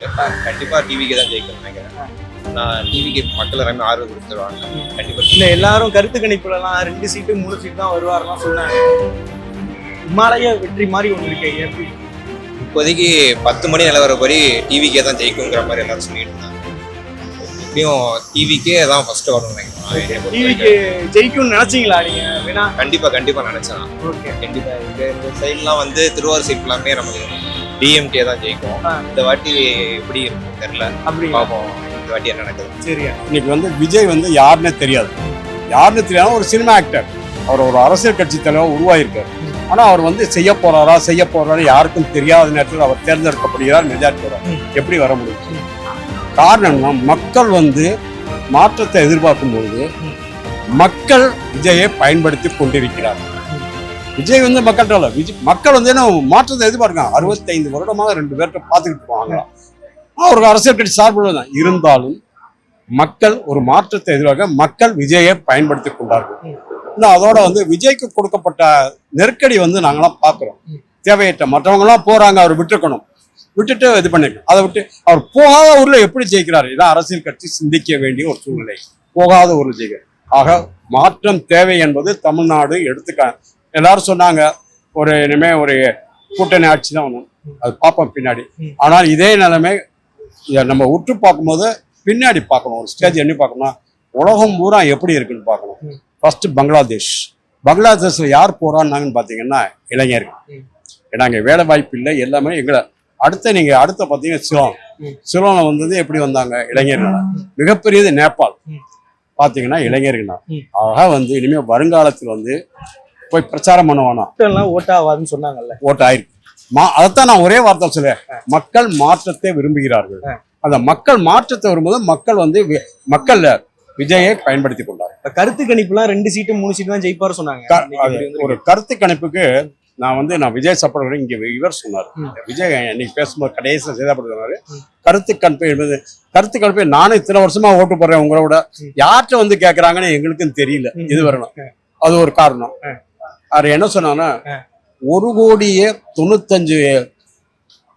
கண்டிப்பா டிவிக்கு தான் ஜெயிக்கணும்னு நினைக்கிறேன். நான் டிவிக்கு மக்கள் எல்லாமே ஆர்வம் கொடுத்துருவாங்க. கண்டிப்பா இல்ல எல்லாரும் கருத்து கணிப்புலலாம் 2 சீட்டு 3 சீட்டு தான் வருவாருலாம் சொன்னாங்க. இமாலய வெற்றி மாதிரி ஒண்ணு இருக்கு. எப்படி இப்போதைக்கு 10 மணி நிலவரப்படி டிவிக்கே தான் ஜெயிக்குங்கிற மாதிரி எல்லாரும் சொல்லிட்டு இருந்தாங்க. எப்படியும் டிவிக்கே தான் ஃபர்ஸ்ட் வரணும்னு நினைக்கிறேன். டிவிக்கு ஜெயிக்கும்னு நினைச்சீங்களா நீங்க? வேணா கண்டிப்பா நினைச்சேன். ஓகே. கண்டிப்பா இந்த சைட்லாம் வந்து திருவாரூர் சைட் எல்லாமே நமக்கு டிஎம்கே தான் ஜெயிக்கும். இந்த வாட்டி எப்படி இருக்கும் தெரியல. அப்படி பார்ப்போம் இந்த வாட்டி என்ன நடக்குது. சரியா. இன்னைக்கு வந்து விஜய் வந்து யாருன்னே தெரியாது. ஒரு சினிமா ஆக்டர். அவர் ஒரு அரசியல் கட்சி தலைவர் உருவாயிருக்காரு. ஆனா அவர் வந்து செய்ய போறாரு யாருக்கும் தெரியாத நேரத்தில் அவர் தேர்ந்தெடுக்கப்படுகிறார், மெஜாரிட்டி வரார். எப்படி வர முடியும்? காரணம்னா மக்கள் வந்து மாற்றத்தை எதிர்பார்க்கும் பொழுது மக்கள் விஜயை பயன்படுத்தி கொண்டிருக்கிறார். விஜய் வந்து மக்கள் வந்து என்ன மாற்றத்தை எதிர்பார்க்காங்க. 65 வருடமாக 2 பேர்கிட்ட பார்த்துக்கிட்டு போவாங்க. அவருக்கு அரசியல் கட்சி சார்புள்ள தான் இருந்தாலும் மக்கள் ஒரு மாற்றத்தை எதிர்பார்க்க மக்கள் விஜயை பயன்படுத்தி கொண்டார்கள். அதோட வந்து விஜய்க்கு கொடுக்கப்பட்ட நெருக்கடி வந்து நாங்களாம் பார்க்குறோம். தேவையற்ற மற்றவங்களாம் போறாங்க, அவர் விட்டுட்டு இது பண்ணிருக்கோம். அதை விட்டு அவர் போகாத ஊர்ல எப்படி ஜெயிக்கிறாரு? இதான் அரசியல் கட்சி சிந்திக்க வேண்டிய ஒரு சூழ்நிலை. போகாத ஊர்ல ஜெயிக்க. ஆக மாற்றம் தேவை என்பது தமிழ்நாடு எடுத்துக்க. எல்லாரும் சொன்னாங்க இனிமே ஒரு கூட்டணி ஆட்சி தான் ஒன்று, அது பார்ப்போம் பின்னாடி. ஆனால் இதே நிலைமை இதை நம்ம உற்று பார்க்கும்போது பின்னாடி பார்க்கணும். ஒரு ஸ்டேஜ் என்ன பார்க்கணும்னா உலகம் பூரா எப்படி இருக்குன்னு பார்க்கணும். ஃபர்ஸ்ட் பங்களாதேஷ்ல யார் போறான்னாங்கன்னு பார்த்தீங்கன்னா இளைஞர்கள். ஏன்னா அங்கே வேலை வாய்ப்பு இல்லை, எல்லாமே எங்களை அடுத்த பார்த்தீங்கன்னா சிலோனில் வந்தது எப்படி வந்தாங்க? இளைஞர்கள். மிகப்பெரியது நேபாள் பார்த்தீங்கன்னா இளைஞர்கள். ஆக வந்து இனிமேல் வருங்காலத்தில் வந்து போய் பிரச்சாரம் பண்ணுவானா ஓட்டாவாதுன்னு சொன்னாங்கல்ல, ஓட்டு ஆயிருக்கு. அதைத்தான் நான் ஒரே வார்த்தை சொல்லுவேன், மக்கள் மாற்றத்தை விரும்புகிறார்கள். அந்த மக்கள் மாற்றத்தை வரும்போது மக்கள் விஜயை பயன்படுத்தி கொண்டார். கருத்து கணிப்புலாம் 2 சீட்டு 3 சீட்டு தான் ஜெயிப்பாரு சொன்னாங்க. ஒரு கருத்து கணிப்புக்கு நான் விஜய் சப்போர்ட் இங்க இவர் சொன்னார். விஜய் இன்னைக்கு பேசும்போது கடைசியில் சேதப்படுத்தினாரு. கருத்து கணிப்பு நானும் இத்தனை வருஷமா ஓட்டு போடுறேன் உங்களோட, யார்கிட்ட வந்து கேட்கறாங்கன்னு எங்களுக்கும் தெரியல இது வரணும். அது ஒரு காரணம். அவர் என்ன சொன்னாங்கன்னா 1,95,00,000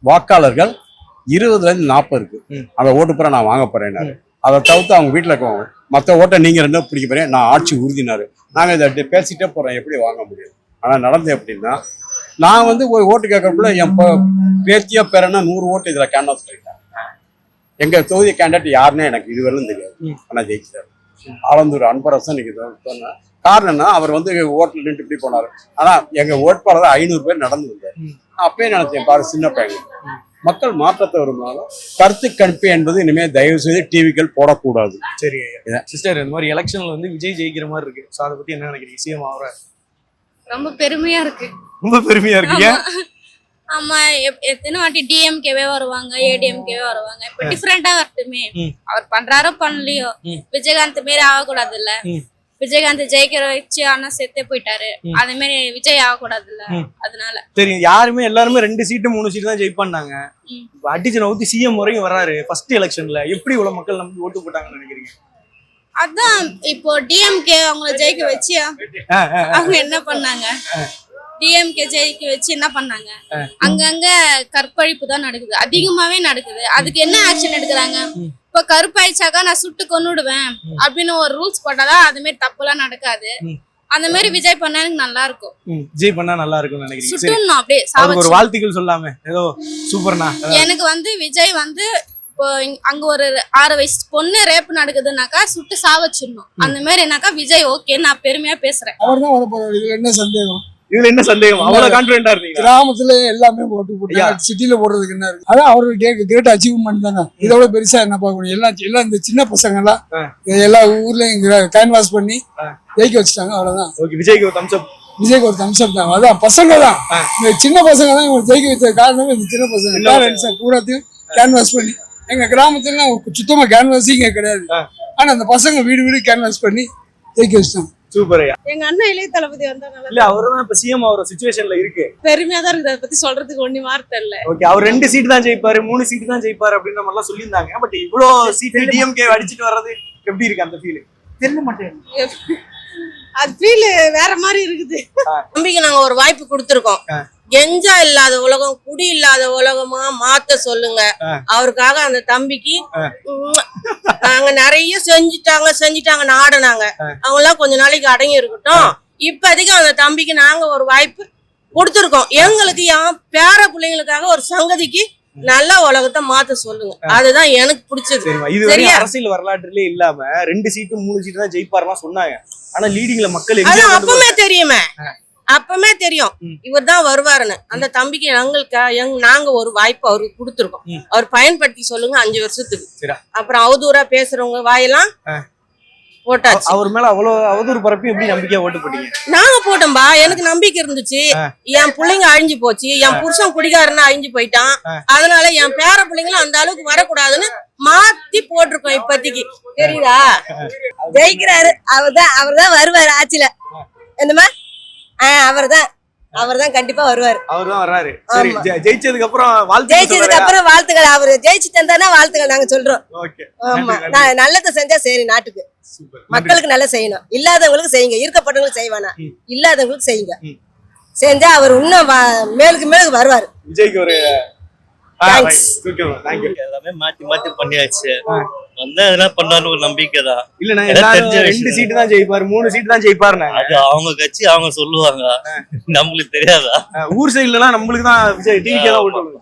வாக்காளர்கள் 20-40 இருக்கு. அந்த ஓட்டு போற நான் வாங்க போறேன். அதை தவிர்த்து அவங்க வீட்டில் இருக்கவங்க மற்ற ஓட்டை நீங்க 2 பிடிக்க போறேன், நான் ஆட்சி உறுதினாரு. நாங்கள் இதை பேசிட்டே போறோம், எப்படி வாங்க முடியும்? ஆனால் நடந்து எப்படின்னா நான் வந்து போய் ஓட்டு கேட்கறதுக்குள்ள என் பேத்தியோ பேரனா 100 ஓட்டு இதுல கேன்வாஸ் பண்ணிட்டேன். எங்க தொகுதி கேண்டிடேட் யாருன்னு எனக்கு இதுவரையும் தெரியாது. ஆனால் ஜெயிச்சார். ஆலந்தூர் அன்பரசன் இன்னைக்கு சொன்னேன். காரணம்னா அவர் வந்து ஓட்டில் நின்று இப்படி போனார். ஆனா எங்க ஓட்பாளர் 500 பேர் நடந்து வந்தார். அப்பயே நினைச்சேன், பாரு சின்ன பையன். மக்கள் மாற்றத்தை வருமானாலும் கருத்து கணிப்பு என்பது இனிமேல் தயவு செய்து டிவிக்கள் போடக்கூடாது. சரி சிஸ்டர், இந்த மாதிரி எலெக்ஷன்ல வந்து விஜய் ஜெயிக்கிற மாதிரி இருக்கு. ஸோ அதை பத்தி என்ன நினைக்கிறீங்க? சிஎம் ஆகிற ரொம்ப பெருமையா இருக்கு. ரொம்ப பெருமையா இருக்கு. ஆமா, எத்தனை வாட்டி டிஎம்கேவே வருவாங்க, ஏடிஎம்கேவே வருவாங்க. இப்ப டிஃபரெண்டா வரட்டுமே. அவர் பண்றாரோ பண்ணலையோ, விஜயகாந்த் மாரி ஆகக்கூடாது இல்ல. விஜயகாந்த் ஜெயிக்கிற வச்சு ஆனா செத்தே போயிட்டாரு. அதே மாதிரி விஜய் ஆகக்கூடாது இல்ல. அதனால தெரியும் எல்லாருமே 2 சீட்டு 3 சீட்டு தான் ஜெயிப்பாங்க. அடிச்சு நவுத்தி சிஎம் வரைக்கும் வர்றாரு ஃபர்ஸ்ட் எலெக்ஷன்ல. எப்படி இவ்வளவு மக்கள் நம்பி ஓட்டு போட்டாங்கன்னு நினைக்கிறீங்க? அதான் இப்போ டிஎம்கே அவங்கள ஜெயிக்க வச்சு அவங்க என்ன பண்ணாங்க? டிஎம்கே ஜெயிக்க வச்சு என்ன பண்ணாங்க? அங்கங்க கற்பழிப்பு தான் நடக்குது, அதிகமாவே நடக்குது. அதுக்கு என்ன ஆக்ஷன் எடுக்கிறாங்க? இப்ப கருப்பாயிச்சாக்கா நான் சுட்டு கொன்னுடுவேன் அப்படின்னு ஒரு ரூல்ஸ் போட்டாதான் அது மாதிரி தப்பு எல்லாம் நடக்காது. அந்த மாதிரி விஜய் பண்ணா எனக்கு நல்லா இருக்கும். விஜய் பண்ணா நல்லா இருக்கும் நினைக்கிறீங்க? சுட்டுணும் அப்படியே. ஒரு வாழ்த்துக்கள் சொல்லாம ஏதோ சூப்பர்னா. எனக்கு வந்து விஜய் வந்து இப்போ அங்க ஒரு 6 வயசு பொண்ணு ரேப் நடக்குதுன்னாக்கா சுட்டு சாவச்சிடணும். அந்த மாதிரினாக்கா விஜய் ஓகே, நான் பெருமையா பேசுறேன். அவர் தான் வரப்போறாரு. இதுல என்ன சந்தேகம்? அவ்வளவு கான்பிடென்ட்டா இருக்கீங்க? கிராமத்துல எல்லாமே போட்டு போட்டு சிட்டில போடுறதுக்கு என்ன இருக்கு? அதான் அவருக்கு கிரேட் அச்சீவ்மெண்ட் தானே. இதோட பெருசா என்ன பார்க்க முடியும்? எல்லாம் இந்த சின்ன பசங்க எல்லாம் எல்லா ஊர்லயும் கேன்வாஸ் பண்ணி ஜெயிக்க வச்சுட்டாங்க. அவ்வளவுதான். விஜய்க்கு ஒரு தம்ஸ் அப் தான். அதான் பசங்க தான், இந்த சின்ன பசங்க தான் இவங்க ஜெயிக்க வச்ச காரணம். இந்த சின்ன பசங்க பூராத்தையும் கேன்வாஸ் பண்ணி, எங்க கிராமத்துல சுத்தமா கேன்வாஸிங்க கிடையாது. ஆனா அந்த பசங்க வீடு கேன்வாஸ் பண்ணி ஜெயிக்க வச்சுட்டாங்க. சூப்பர்யா. எங்க அண்ணன் இளைய தளபதி வந்தா நல்லா. இல்ல அவர்தான் இப்ப சிஎம் ஆகிற சிச்சுவேஷன்ல இருக்கு. பெருமையா தான் இருக்கு. அதை பத்தி சொல்றதுக்கு ஒண்ணு வார்த்தை இல்ல. ஓகே, அவர் 2 சீட் தான் ஜெயிப்பாரு 3 சீட் தான் ஜெயிப்பாரு அப்படின்னு நம்ம எல்லாம் சொல்லியிருந்தாங்க. பட் இவ்வளவு சீட் டிஎம்கே அடிச்சுட்டு வர்றது எப்படி இருக்கு? அந்த ஃபீல் தெரியல மாட்டேன். அது ஃபீல் வேற மாதிரி இருக்குது. தம்பிக்கு நாங்க ஒரு வாய்ப்பு கொடுத்துருக்கோம். கெஞ்சா இல்லாத உலகம், குடி இல்லாத உலகமா மாத்த சொல்லுங்க. அவருக்காக அந்த தம்பிக்கு நாங்க நிறைய செஞ்சுட்டாங்க ஆடினாங்க. அவங்க எல்லாம் கொஞ்ச நாளைக்கு அடங்கி இருக்கட்டும். இப்போதைக்கு அந்த தம்பிக்கு நாங்க ஒரு வாய்ப்பு கொடுத்துருக்கோம். எங்களுக்கு என் பேர பிள்ளைங்களுக்காக ஒரு சங்கதிக்கு நல்ல உலகத்தை மாத்த சொல்லுங்க. அதுதான் எனக்கு பிடிச்சது. இதுவரை அரசியல் வரலாற்றுலயே இல்லாம 2 சீட்டு 3 சீட்டு தான் ஜெயிப்பாருலாம் சொன்னாங்க. ஆனா லீடிங்ல மக்கள் அது அப்பமே தெரியுமே, அப்பமே தெரியும் இவர் தான் வருவாருன்னு. அந்த தம்பிக்கு நாங்க ஒரு வாய்ப்பு அவருக்கு கொடுத்துருக்கோம். அவர் பயன்படுத்தி சொல்லுங்க 5 வருஷத்துக்கு. அப்புறம் அவதூறா பேசுறவங்க வாயெல்லாம் போட்டாச்சு. அவர் மேல அவ்வளவு அவதூறு பரப்பி எப்படி நம்பிக்கையா ஓட்டு போட்டீங்க? நாங்க போட்டோம்பா, எனக்கு நம்பிக்கை இருந்துச்சு. என் பிள்ளைங்க அழிஞ்சு போச்சு, என் புருஷன் குடிகாரனா அழிஞ்சு போயிட்டான். அதனால என் பேர பிள்ளைங்களும் அந்த அளவுக்கு வரக்கூடாதுன்னு மாத்தி போட்டிருக்கோம். இப்போதைக்கு தெரியுதா? ஜெயிக்கிறாரு அவர்தான் வருவாரு ஆட்சியில. என்னமா அவர்தான் கண்டிப்பா வருவாரு. அவர்தான் வர்றாரு. சரி, ஜெயிச்சதுக்கு அப்புறம் வாழ்த்துக்கள். அவரு ஜெயிச்சு தந்தானா வாழ்த்துக்கள் நாங்க சொல்றோம். ஆமா, நல்லதை செஞ்சா சரி, நாட்டுக்கு மக்களுக்கு நல்லா செய்யணும். இல்லாதவங்களுக்கு செய்யுங்க, இருக்கப்பட்டவங்களுக்கு செய்வானா, இல்லாதவங்களுக்கு செய்யுங்க. செஞ்சா அவர் இன்னும் மேலுக்கு வருவாரு. விஜய்க்கு ஒரு எல்லாமே மாத்தி பண்ணியாச்சு. வந்தா எதெல்லாம் பண்ணாலும் ஒரு நம்பிக்கை தான். இல்ல, 2 சீட்டு தான் ஜெயிப்பாரு, 3 சீட்டு தான் ஜெயிப்பாரு. அது அவங்க கட்சி அவங்க சொல்லுவாங்க, நம்மளுக்கு தெரியாதா? ஊர் சைடுல எல்லாம் நம்மளுக்கு தான் விஜய் டிவிக்கே தான் ஓட்டு.